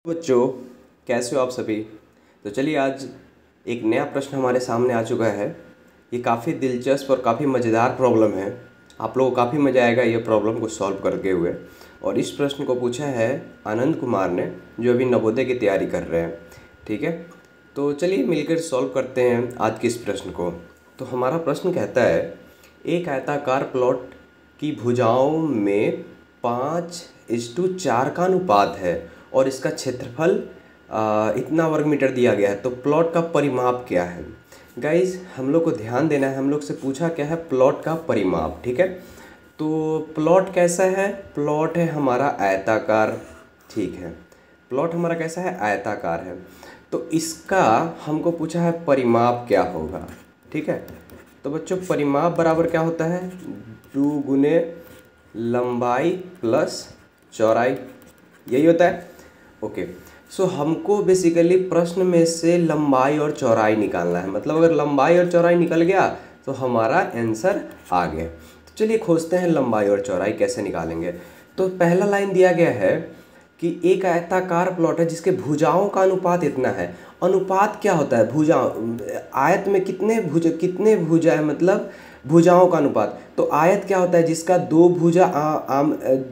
बच्चों, कैसे हो आप सभी। तो चलिए आज एक नया प्रश्न हमारे सामने आ चुका है। ये काफ़ी दिलचस्प और काफ़ी मज़ेदार प्रॉब्लम है। आप लोगों को काफ़ी मज़ा आएगा ये प्रॉब्लम को सॉल्व करके हुए। और इस प्रश्न को पूछा है आनंद कुमार ने, जो अभी नवोदय की तैयारी कर रहे हैं। ठीक है, तो चलिए मिलकर सॉल्व करते हैं आज के इस प्रश्न को। तो हमारा प्रश्न कहता है, एक आयताकार प्लॉट की भुजाओं में 5:4 का अनुपात है और इसका क्षेत्रफल इतना वर्ग मीटर दिया गया है। तो प्लॉट का परिमाप क्या है। गाइज हम लोग को ध्यान देना है, हम लोग से पूछा क्या है, प्लॉट का परिमाप। ठीक है, तो प्लॉट कैसा है, प्लॉट है हमारा आयताकार। ठीक है, प्लॉट हमारा कैसा है, आयताकार है। तो इसका हमको पूछा है परिमाप क्या होगा। ठीक है, तो बच्चों परिमाप बराबर क्या होता है, 2 गुने लंबाई प्लस चौड़ाई, यही होता है। ओके, सो हमको बेसिकली प्रश्न में से लंबाई और चौड़ाई निकालना है। मतलब अगर लंबाई और चौड़ाई निकल गया तो हमारा आंसर आ गया। तो चलिए खोजते हैं लंबाई और चौड़ाई कैसे निकालेंगे। तो पहला लाइन दिया गया है कि एक आयताकार प्लॉट है जिसके भुजाओं का अनुपात इतना है। अनुपात क्या होता है, भुजा, आयत में कितने भुजा है, मतलब भुजाओं का अनुपात। तो आयत क्या होता है, जिसका दो भुजा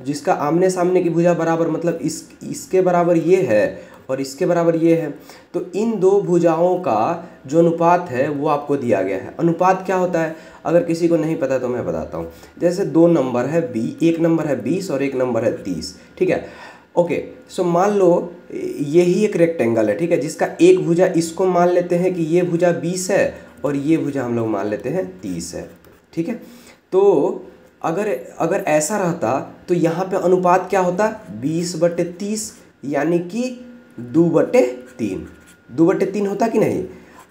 जिसका आमने सामने की भुजा बराबर, मतलब इसके बराबर ये है और इसके बराबर ये है। तो इन दो भुजाओं का जो अनुपात है वो आपको दिया गया है। अनुपात क्या होता है, अगर किसी को नहीं पता तो मैं बताता हूँ। जैसे दो नंबर है एक नंबर है 20 और एक नंबर है 30। ठीक है, ओके, सो मान लो यही एक रेक्टेंगल है। ठीक है, जिसका एक भुजा इसको मान लेते हैं कि ये भुजा 20 है और ये भुजा हम लोग मान लेते हैं 30 है। ठीक है, तो अगर ऐसा रहता तो यहाँ पे अनुपात क्या होता, 20/30, यानी कि 2/3। 2/3 होता कि नहीं।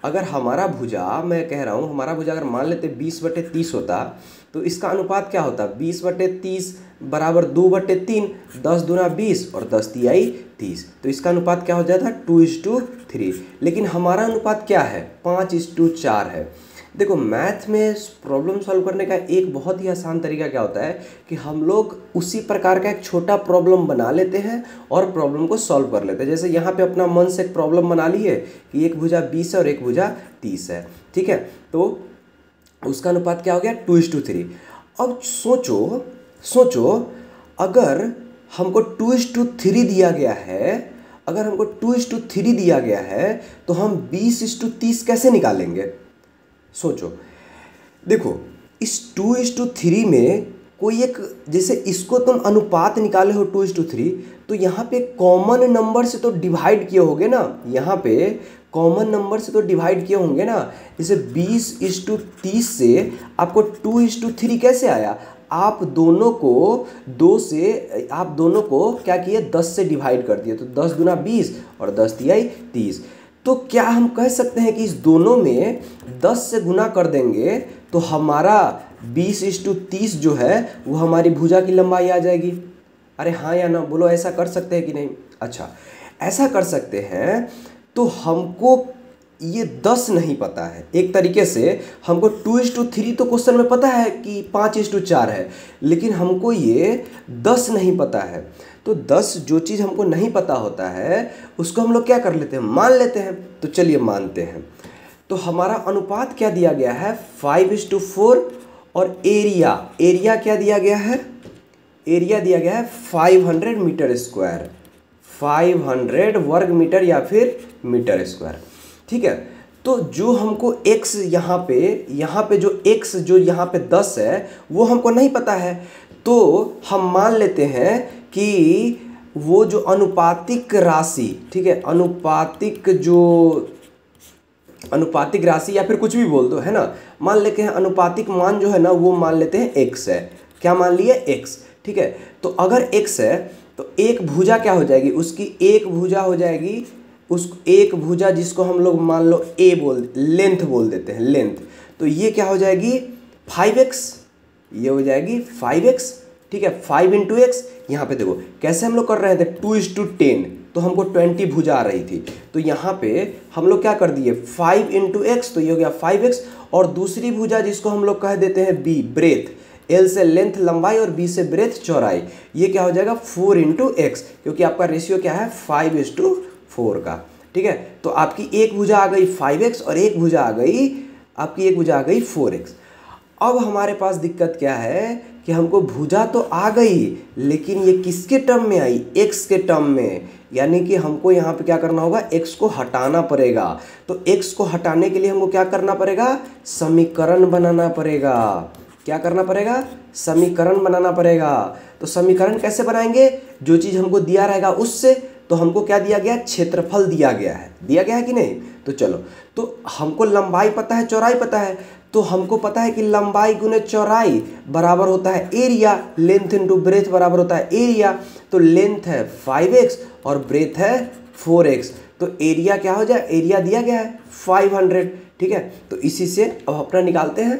अगर हमारा भुजा, मैं कह रहा हूँ हमारा भुजा अगर मान लेते 20/30 होता तो इसका अनुपात क्या होता, 20/30 बराबर 2/3, 10 दूना 20 और 10 तिहाई 30। तो इसका अनुपात क्या हो जाता है, 2:3। लेकिन हमारा अनुपात क्या है, 5:4 है। देखो मैथ में प्रॉब्लम सॉल्व करने का एक बहुत ही आसान तरीका क्या होता है कि हम लोग उसी प्रकार का एक छोटा प्रॉब्लम बना लेते हैं और प्रॉब्लम को सॉल्व कर लेते हैं। जैसे यहाँ पे अपना मन से एक प्रॉब्लम बना ली है कि एक भुजा 20 है और एक भुजा 30 है। ठीक है, तो उसका अनुपात क्या हो गया, 2:3। अब सोचो अगर हमको 2:3 दिया गया है, अगर हमको 2:3 दिया गया है तो हम 20:30 कैसे निकालेंगे। सोचो, देखो इस 2:3 में कोई एक, जैसे इसको तुम अनुपात निकाले हो 2:3, तो यहाँ पे कॉमन नंबर से तो डिवाइड किए होंगे ना, यहाँ पे कॉमन नंबर से तो डिवाइड किए होंगे ना। जैसे 20:30 से आपको 2:3 कैसे आया, आप दोनों को क्या किए, 10 से डिवाइड कर दिए। तो 10 दूना 20 और 10 तिहाई 30। तो क्या हम कह सकते हैं कि इस दोनों में 10 से गुना कर देंगे तो हमारा 20:30 जो है वो हमारी भुजा की लंबाई आ जाएगी। अरे हाँ या ना बोलो, ऐसा कर सकते हैं कि नहीं। अच्छा, ऐसा कर सकते हैं। तो हमको ये 10 नहीं पता है। एक तरीके से हमको 2:3 तो क्वेश्चन में पता है कि 5:4 है, लेकिन हमको ये 10 नहीं पता है। तो 10 जो चीज़ हमको नहीं पता होता है उसको हम लोग क्या कर लेते हैं, मान लेते हैं। तो चलिए मानते हैं। तो हमारा अनुपात क्या दिया गया है, 5:4। और एरिया क्या दिया गया है, एरिया दिया गया है 500 मीटर स्क्वायर, 500 वर्ग मीटर या फिर मीटर स्क्वायर। ठीक है, तो जो हमको x यहाँ पे जो x जो यहाँ पे 10 है वो हमको नहीं पता है। तो हम मान लेते हैं कि वो जो अनुपातिक राशि, ठीक है, अनुपातिक राशि या फिर कुछ भी बोल दो, है ना, मान लेते हैं अनुपातिक मान जो है ना वो मान लेते हैं x है। क्या मान लिए, x। ठीक है, तो अगर x है तो एक भुजा क्या हो जाएगी, उसकी एक भुजा हो जाएगी, उस एक भुजा जिसको हम लोग मान लो लेंथ बोल देते हैं, लेंथ। तो ये क्या हो जाएगी 5x, ये हो जाएगी 5x। ठीक है, 5 × x। यहाँ पे देखो कैसे हम लोग कर रहे थे, 2:10, तो हमको 20 भुजा आ रही थी। तो यहाँ पे हम लोग क्या कर दिए, 5 × x, तो ये हो गया 5x। और दूसरी भुजा जिसको हम लोग कह देते हैं b, ब्रेथ, L से लेंथ लंबाई और B से ब्रेथ चौड़ाई, ये क्या हो जाएगा 4 इंटू एक्स, क्योंकि आपका रेशियो क्या है 5:4 का। ठीक है, तो आपकी एक भुजा आ गई 5x और एक भुजा आ गई, आपकी एक भुजा आ गई 4x। अब हमारे पास दिक्कत क्या है कि हमको भुजा तो आ गई, लेकिन ये किसके टर्म में आई, x के टर्म में, यानी कि हमको यहाँ पे क्या करना होगा, x को हटाना पड़ेगा। तो x को हटाने के लिए हमको क्या करना पड़ेगा, समीकरण बनाना पड़ेगा। क्या करना पड़ेगा, समीकरण बनाना पड़ेगा। तो समीकरण कैसे बनाएंगे, जो चीज़ हमको दिया रहेगा उससे, तो हमको क्या दिया गया, क्षेत्रफल दिया गया है कि नहीं। तो चलो, तो हमको लंबाई पता है, चौड़ाई पता है, तो हमको पता है कि लंबाई गुने चौड़ाई बराबर होता है एरिया, लेंथ इंटू ब्रेथ बराबर होता है एरिया। तो लेंथ है 5x और ब्रेथ है 4x, तो एरिया क्या हो जाए, एरिया दिया गया है 500। ठीक है, तो इसी से अब अपना निकालते हैं,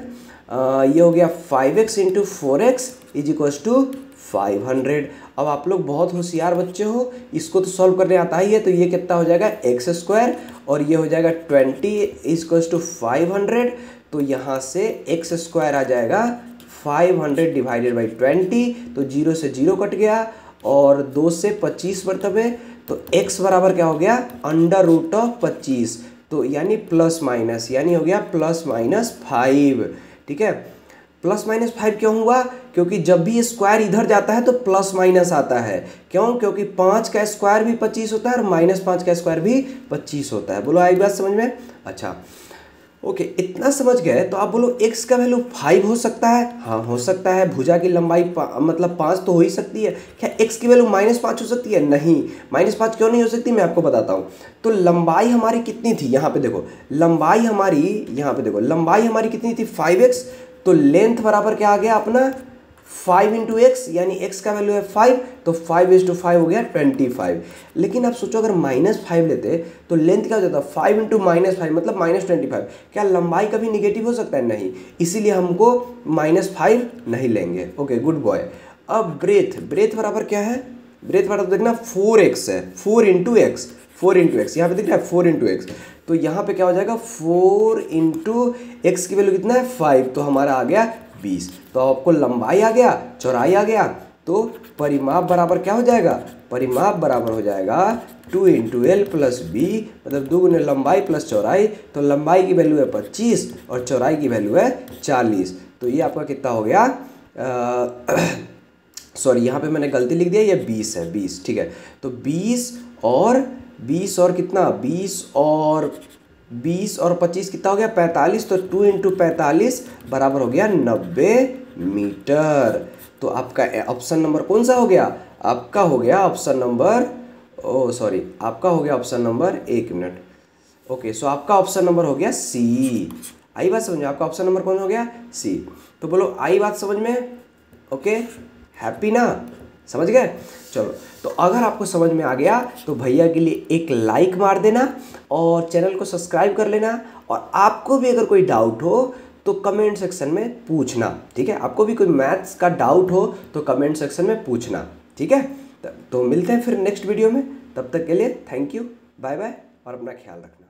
ये हो गया 5x into 4x is equals to 500। अब आप लोग बहुत होशियार बच्चे हो, इसको तो सॉल्व करने आता ही है। तो ये कितना हो जाएगा x² और ये हो जाएगा 20 इक्वल्स टू 500। तो यहाँ से x² आ जाएगा 500 डिवाइडेड बाई 20, तो 0 से 0 कट गया और 2 से 25 बरतबे, तो x बराबर क्या हो गया, √25, तो यानी प्लस माइनस, यानी हो गया +-5। ठीक है, +-5 क्यों हुआ, क्योंकि जब भी स्क्वायर इधर जाता है तो प्लस माइनस आता है। क्यों, क्योंकि 5 का स्क्वायर भी 25 होता है और -5 का स्क्वायर भी 25 होता है। बोलो आई बात समझ में। अच्छा ओके, इतना समझ गए तो आप बोलो x का वैल्यू 5 हो सकता है, हाँ हो सकता है। भुजा की लंबाई मतलब 5 तो हो ही सकती है। क्या x की वैल्यू -5 हो सकती है, नहीं, -5 क्यों नहीं हो सकती, मैं आपको बताता हूँ। तो लंबाई हमारी कितनी थी, यहाँ पे देखो लंबाई हमारी, यहाँ पे देखो लंबाई हमारी कितनी थी 5x, तो लेंथ बराबर क्या आ गया अपना 5 इंटू एक्स, यानी x का वैल्यू है 5, तो 5:5 हो गया 25। लेकिन आप सोचो अगर -5 लेते तो लेंथ क्या हो जाता, 5 इंटू -5 मतलब -25। क्या लंबाई कभी निगेटिव हो सकता है, नहीं, इसीलिए हमको -5 नहीं लेंगे। Okay good boy. अब ब्रेथ बराबर क्या है, ब्रेथ बराबर देखना 4x है, 4 इंटू एक्स, यहाँ पे दिख रहा है 4 इंटू एक्स, तो यहाँ पे क्या हो जाएगा 4 इंटू एक्स की वैल्यू कितना है 5, तो हमारा आ गया 20। तो आपको लंबाई आ गया, चौड़ाई आ गया, तो परिमाप बराबर क्या हो जाएगा, परिमाप बराबर हो जाएगा 2 इंटू एल प्लस बी, मतलब 2 गुने लंबाई प्लस चौड़ाई। तो लंबाई की वैल्यू है 25 और चौड़ाई की वैल्यू है 40। तो ये आपका कितना हो गया, सॉरी यहाँ पे मैंने गलती लिख दिया, ये 20 है, 20। ठीक है, तो 20 और कितना, 20 और 25 कितना हो गया 45, तो 2 इंटू 45 बराबर हो गया 90 मीटर। तो आपका ऑप्शन नंबर कौन सा हो गया, आपका हो गया ऑप्शन नंबर, आपका हो गया ऑप्शन नंबर, 1 मिनट, ओके, सो आपका ऑप्शन नंबर हो गया सी। आई बात समझ में, आपका ऑप्शन नंबर कौन हो गया, सी। तो बोलो आई बात समझ में, ओके, हैप्पी ना, समझ गए। चलो, तो अगर आपको समझ में आ गया तो भैया के लिए एक लाइक मार देना और चैनल को सब्सक्राइब कर लेना। और आपको भी अगर कोई डाउट हो तो कमेंट सेक्शन में पूछना, ठीक है, आपको भी कोई मैथ्स का डाउट हो तो कमेंट सेक्शन में पूछना, ठीक है। तो मिलते हैं फिर नेक्स्ट वीडियो में, तब तक के लिए थैंक यू, बाय बाय और अपना ख्याल रखना।